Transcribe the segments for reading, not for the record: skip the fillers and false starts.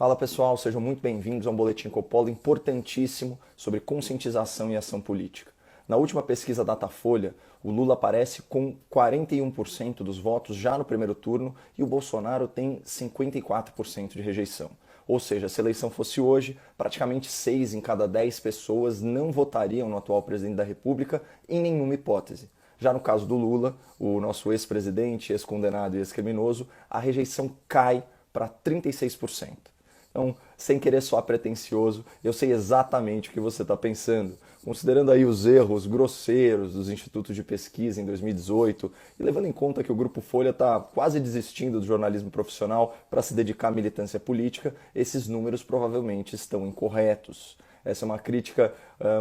Fala pessoal, sejam muito bem-vindos a um Boletim Coppola importantíssimo sobre conscientização e ação política. Na última pesquisa Datafolha, o Lula aparece com 41% dos votos já no primeiro turno e o Bolsonaro tem 54% de rejeição. Ou seja, se a eleição fosse hoje, praticamente 6 em cada 10 pessoas não votariam no atual presidente da República em nenhuma hipótese. Já no caso do Lula, o nosso ex-presidente, ex-condenado e ex-criminoso, a rejeição cai para 36%. Então, sem querer soar pretensioso, eu sei exatamente o que você está pensando. Considerando aí os erros grosseiros dos institutos de pesquisa em 2018 e levando em conta que o Grupo Folha está quase desistindo do jornalismo profissional para se dedicar à militância política, esses números provavelmente estão incorretos. Essa é uma crítica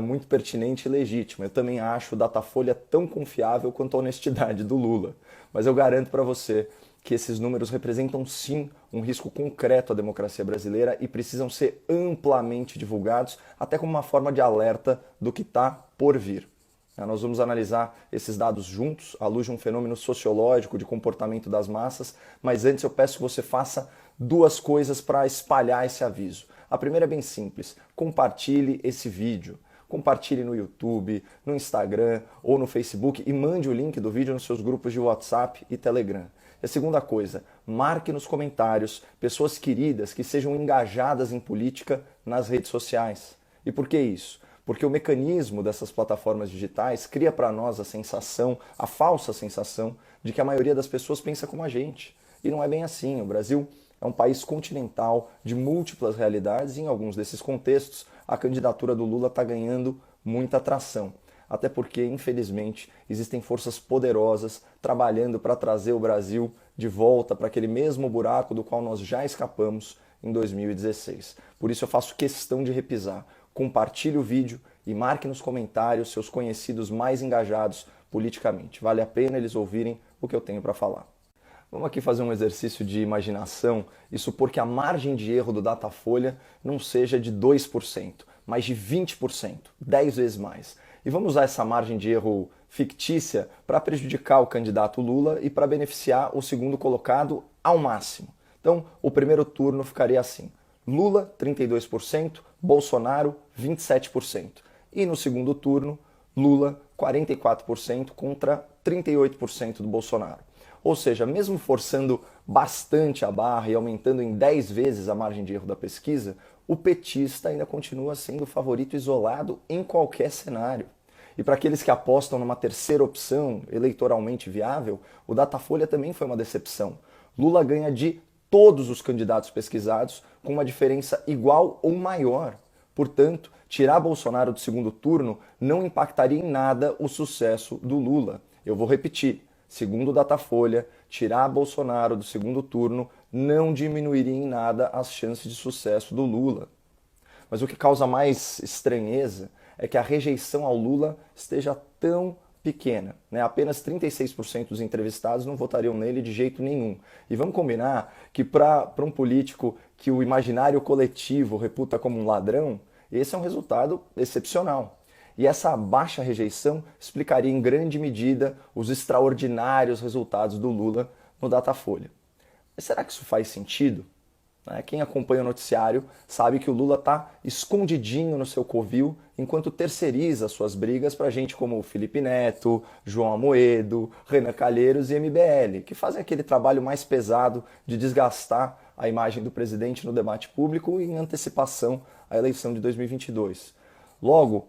muito pertinente e legítima. Eu também acho o Datafolha tão confiável quanto a honestidade do Lula. Mas eu garanto para você que esses números representam sim um risco concreto à democracia brasileira e precisam ser amplamente divulgados, até como uma forma de alerta do que está por vir. Nós vamos analisar esses dados juntos, à luz de um fenômeno sociológico de comportamento das massas, mas antes eu peço que você faça duas coisas para espalhar esse aviso. A primeira é bem simples: compartilhe esse vídeo. Compartilhe no YouTube, no Instagram ou no Facebook e mande o link do vídeo nos seus grupos de WhatsApp e Telegram. E a segunda coisa, marque nos comentários pessoas queridas que sejam engajadas em política nas redes sociais. E por que isso? Porque o mecanismo dessas plataformas digitais cria para nós a sensação, a falsa sensação, de que a maioria das pessoas pensa como a gente. E não é bem assim. O Brasil é um país continental de múltiplas realidades e em alguns desses contextos a candidatura do Lula está ganhando muita atração. Até porque, infelizmente, existem forças poderosas trabalhando para trazer o Brasil de volta para aquele mesmo buraco do qual nós já escapamos em 2016. Por isso eu faço questão de repisar. Compartilhe o vídeo e marque nos comentários seus conhecidos mais engajados politicamente. Vale a pena eles ouvirem o que eu tenho para falar. Vamos aqui fazer um exercício de imaginação e supor que a margem de erro do Datafolha não seja de 2%, mas de 20%, 10 vezes mais. E vamos usar essa margem de erro fictícia para prejudicar o candidato Lula e para beneficiar o segundo colocado ao máximo. Então, o primeiro turno ficaria assim: Lula, 32%, Bolsonaro, 27%. E no segundo turno, Lula, 44% contra 38% do Bolsonaro. Ou seja, mesmo forçando bastante a barra e aumentando em 10 vezes a margem de erro da pesquisa, o petista ainda continua sendo o favorito isolado em qualquer cenário. E para aqueles que apostam numa terceira opção eleitoralmente viável, o Datafolha também foi uma decepção. Lula ganha de todos os candidatos pesquisados com uma diferença igual ou maior. Portanto, tirar Bolsonaro do segundo turno não impactaria em nada o sucesso do Lula. Eu vou repetir. Segundo o Datafolha, tirar Bolsonaro do segundo turno não diminuiria em nada as chances de sucesso do Lula. Mas o que causa mais estranheza é que a rejeição ao Lula esteja tão pequena. Apenas 36% dos entrevistados não votariam nele de jeito nenhum. E vamos combinar que para um político que o imaginário coletivo reputa como um ladrão, esse é um resultado excepcional. E essa baixa rejeição explicaria em grande medida os extraordinários resultados do Lula no Datafolha. Mas será que isso faz sentido? Quem acompanha o noticiário sabe que o Lula está escondidinho no seu covil enquanto terceiriza suas brigas para gente como Felipe Neto, João Amoedo, Renan Calheiros e MBL, que fazem aquele trabalho mais pesado de desgastar a imagem do presidente no debate público em antecipação à eleição de 2022. Logo,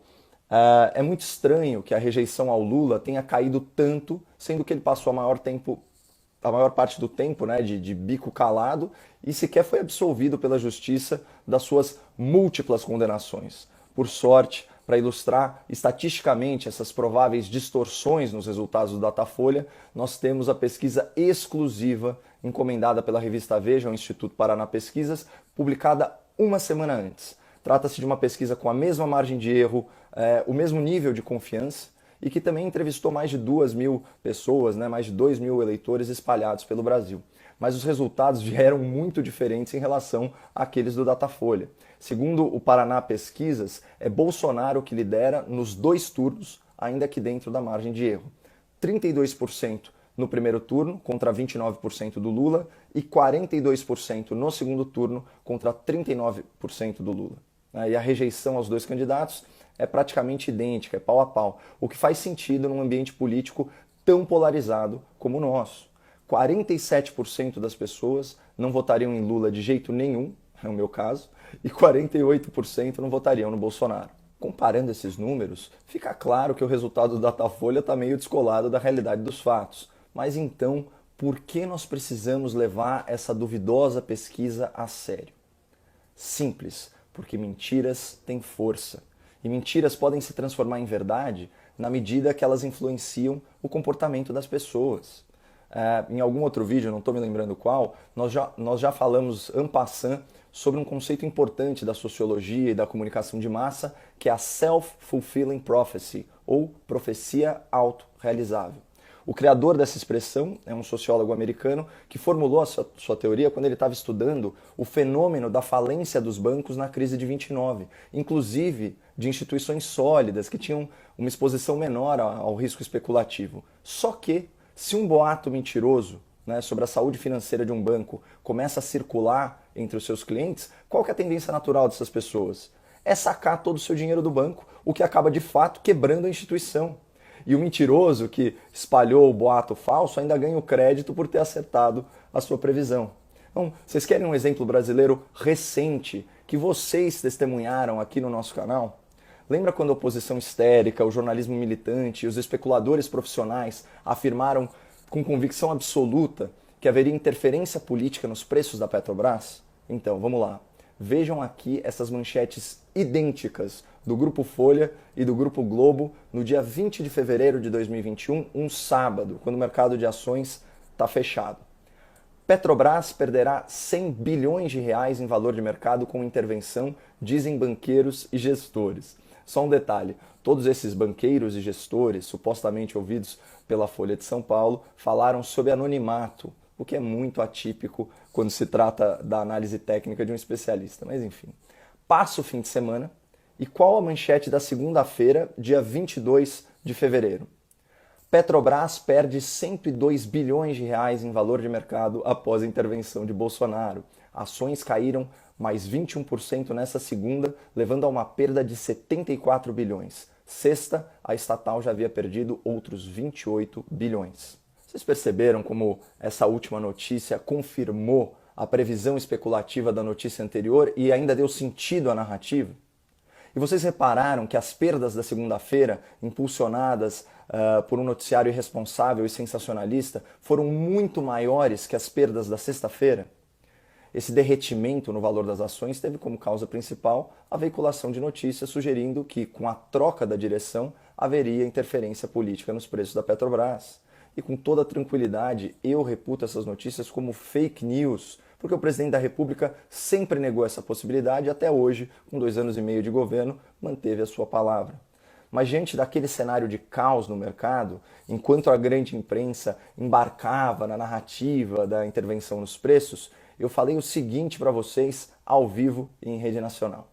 é muito estranho que a rejeição ao Lula tenha caído tanto, sendo que ele passou a maior parte do tempo de bico calado e sequer foi absolvido pela justiça das suas múltiplas condenações. Por sorte, para ilustrar estatisticamente essas prováveis distorções nos resultados do Datafolha, nós temos a pesquisa exclusiva encomendada pela revista Veja, ao Instituto Paraná Pesquisas, publicada uma semana antes. Trata-se de uma pesquisa com a mesma margem de erro, o mesmo nível de confiança e que também entrevistou mais de 2.000 pessoas, mais de 2.000 eleitores espalhados pelo Brasil. Mas os resultados vieram muito diferentes em relação àqueles do Datafolha. Segundo o Paraná Pesquisas, é Bolsonaro que lidera nos 2 turnos, ainda que dentro da margem de erro. 32% no primeiro turno contra 29% do Lula e 42% no segundo turno contra 39% do Lula. E a rejeição aos dois candidatos é praticamente idêntica, é pau a pau, o que faz sentido num ambiente político tão polarizado como o nosso. 47% das pessoas não votariam em Lula de jeito nenhum, é o meu caso, e 48% não votariam no Bolsonaro. Comparando esses números, fica claro que o resultado do Datafolha está meio descolado da realidade dos fatos. Mas então, por que nós precisamos levar essa duvidosa pesquisa a sério? Simples, porque mentiras têm força. E mentiras podem se transformar em verdade na medida que elas influenciam o comportamento das pessoas. Em algum outro vídeo, não estou me lembrando qual, nós já falamos en passant sobre um conceito importante da sociologia e da comunicação de massa, que é a self-fulfilling prophecy, ou profecia autorrealizável. O criador dessa expressão é um sociólogo americano que formulou a sua teoria quando ele estava estudando o fenômeno da falência dos bancos na crise de 29, inclusive de instituições sólidas que tinham uma exposição menor ao risco especulativo. Só que, se um boato mentiroso, sobre a saúde financeira de um banco começa a circular entre os seus clientes, qual que é a tendência natural dessas pessoas? É sacar todo o seu dinheiro do banco, o que acaba de fato quebrando a instituição. E o mentiroso que espalhou o boato falso ainda ganha o crédito por ter acertado a sua previsão. Então, vocês querem um exemplo brasileiro recente que vocês testemunharam aqui no nosso canal? Lembra quando a oposição histérica, o jornalismo militante e os especuladores profissionais afirmaram com convicção absoluta que haveria interferência política nos preços da Petrobras? Então, vamos lá. Vejam aqui essas manchetes idênticas do Grupo Folha e do Grupo Globo no dia 20 de fevereiro de 2021, um sábado, quando o mercado de ações está fechado. Petrobras perderá 100 bilhões de reais em valor de mercado com intervenção, dizem banqueiros e gestores. Só um detalhe, todos esses banqueiros e gestores, supostamente ouvidos pela Folha de São Paulo, falaram sob anonimato, o que é muito atípico quando se trata da análise técnica de um especialista. Mas enfim, passa o fim de semana e qual a manchete da segunda-feira, dia 22 de fevereiro? Petrobras perde 102 bilhões de reais em valor de mercado após a intervenção de Bolsonaro. Ações caíram mais 21% nessa segunda, levando a uma perda de 74 bilhões. Sexta, a estatal já havia perdido outros 28 bilhões. Vocês perceberam como essa última notícia confirmou a previsão especulativa da notícia anterior e ainda deu sentido à narrativa? E vocês repararam que as perdas da segunda-feira, impulsionadas por um noticiário irresponsável e sensacionalista, foram muito maiores que as perdas da sexta-feira? Esse derretimento no valor das ações teve como causa principal a veiculação de notícias sugerindo que, com a troca da direção, haveria interferência política nos preços da Petrobras. E com toda tranquilidade, eu reputo essas notícias como fake news, porque o presidente da República sempre negou essa possibilidade e até hoje, com 2 anos e meio de governo, manteve a sua palavra. Mas diante daquele cenário de caos no mercado, enquanto a grande imprensa embarcava na narrativa da intervenção nos preços, eu falei o seguinte para vocês ao vivo e em rede nacional.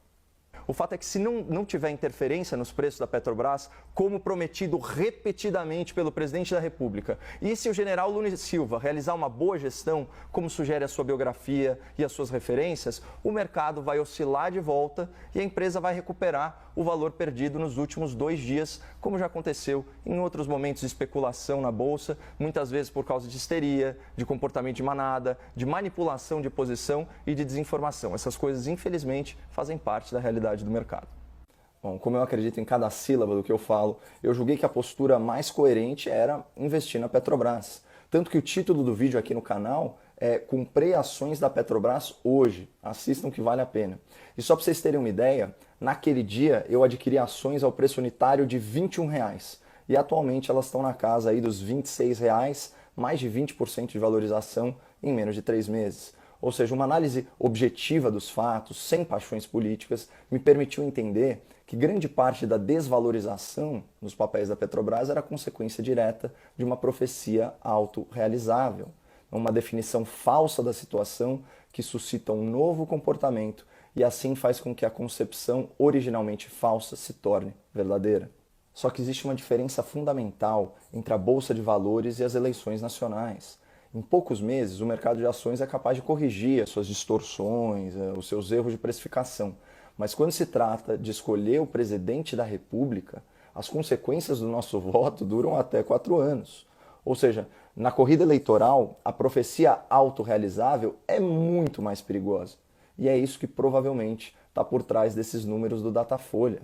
O fato é que se não tiver interferência nos preços da Petrobras, como prometido repetidamente pelo presidente da República, e se o general Lula Silva realizar uma boa gestão, como sugere a sua biografia e as suas referências, o mercado vai oscilar de volta e a empresa vai recuperar o valor perdido nos últimos 2 dias, como já aconteceu em outros momentos de especulação na Bolsa, muitas vezes por causa de histeria, de comportamento de manada, de manipulação de posição e de desinformação. Essas coisas, infelizmente, fazem parte da realidade do mercado. Bom, como eu acredito em cada sílaba do que eu falo, eu julguei que a postura mais coerente era investir na Petrobras. Tanto que o título do vídeo aqui no canal é Comprei ações da Petrobras hoje. Assistam que vale a pena. E só para vocês terem uma ideia, naquele dia eu adquiri ações ao preço unitário de R$ 21. E atualmente elas estão na casa aí dos R$ 26, mais de 20% de valorização em menos de 3 meses. Ou seja, uma análise objetiva dos fatos, sem paixões políticas, me permitiu entender que grande parte da desvalorização nos papéis da Petrobras era consequência direta de uma profecia autorrealizável, uma definição falsa da situação que suscita um novo comportamento e assim faz com que a concepção originalmente falsa se torne verdadeira. Só que existe uma diferença fundamental entre a Bolsa de Valores e as eleições nacionais. Em poucos meses, o mercado de ações é capaz de corrigir as suas distorções, os seus erros de precificação. Mas quando se trata de escolher o presidente da República, as consequências do nosso voto duram até 4 anos. Ou seja, na corrida eleitoral, a profecia autorrealizável é muito mais perigosa. E é isso que provavelmente está por trás desses números do Datafolha.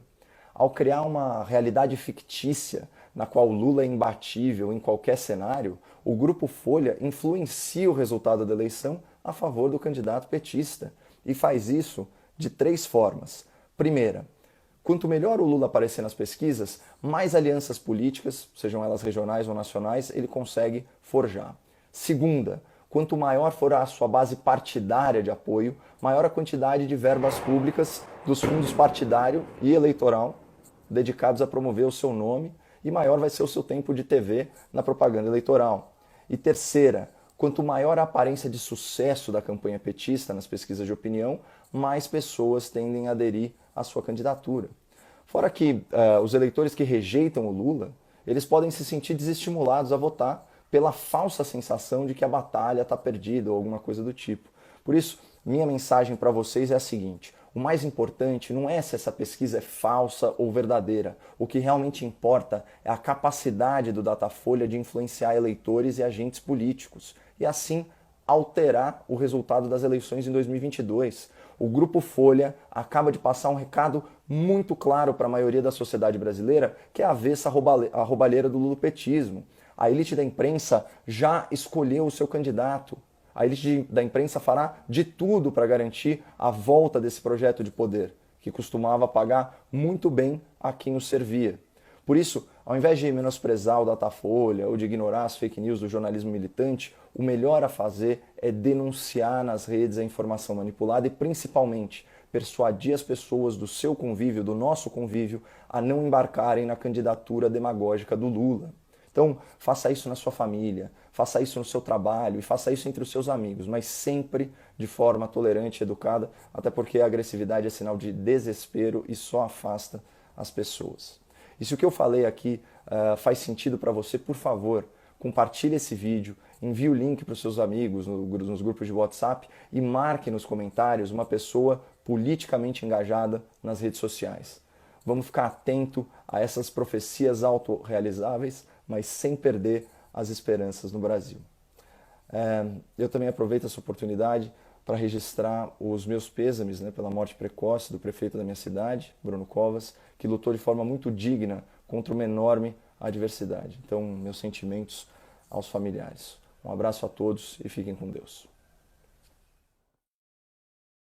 Ao criar uma realidade fictícia na qual Lula é imbatível em qualquer cenário, o Grupo Folha influencia o resultado da eleição a favor do candidato petista. E faz isso de 3 formas. Primeira, quanto melhor o Lula aparecer nas pesquisas, mais alianças políticas, sejam elas regionais ou nacionais, ele consegue forjar. Segunda, quanto maior for a sua base partidária de apoio, maior a quantidade de verbas públicas dos fundos partidário e eleitoral dedicados a promover o seu nome e maior vai ser o seu tempo de TV na propaganda eleitoral. E terceira, quanto maior a aparência de sucesso da campanha petista nas pesquisas de opinião, mais pessoas tendem a aderir à sua candidatura. Fora que os eleitores que rejeitam o Lula, eles podem se sentir desestimulados a votar pela falsa sensação de que a batalha está perdida ou alguma coisa do tipo. Por isso, minha mensagem para vocês é a seguinte: o mais importante não é se essa pesquisa é falsa ou verdadeira. O que realmente importa é a capacidade do Datafolha de influenciar eleitores e agentes políticos e assim alterar o resultado das eleições em 2022. O Grupo Folha acaba de passar um recado muito claro para a maioria da sociedade brasileira, que é avessa à roubalheira do lulopetismo. A elite da imprensa já escolheu o seu candidato. A elite da imprensa fará de tudo para garantir a volta desse projeto de poder, que costumava pagar muito bem a quem o servia. Por isso, ao invés de menosprezar o Datafolha ou de ignorar as fake news do jornalismo militante, o melhor a fazer é denunciar nas redes a informação manipulada e, principalmente, persuadir as pessoas do seu convívio, do nosso convívio, a não embarcarem na candidatura demagógica do Lula. Então, faça isso na sua família, faça isso no seu trabalho e faça isso entre os seus amigos, mas sempre de forma tolerante e educada, até porque a agressividade é sinal de desespero e só afasta as pessoas. E se o que eu falei aqui faz sentido para você, por favor, compartilhe esse vídeo, envie o link para os seus amigos nos grupos de WhatsApp e marque nos comentários uma pessoa politicamente engajada nas redes sociais. Vamos ficar atento a essas profecias autorrealizáveis, mas sem perder as esperanças no Brasil. Eu também aproveito essa oportunidade para registrar os meus pêsames pela morte precoce do prefeito da minha cidade, Bruno Covas, que lutou de forma muito digna contra uma enorme adversidade. Então, meus sentimentos aos familiares. Um abraço a todos e fiquem com Deus.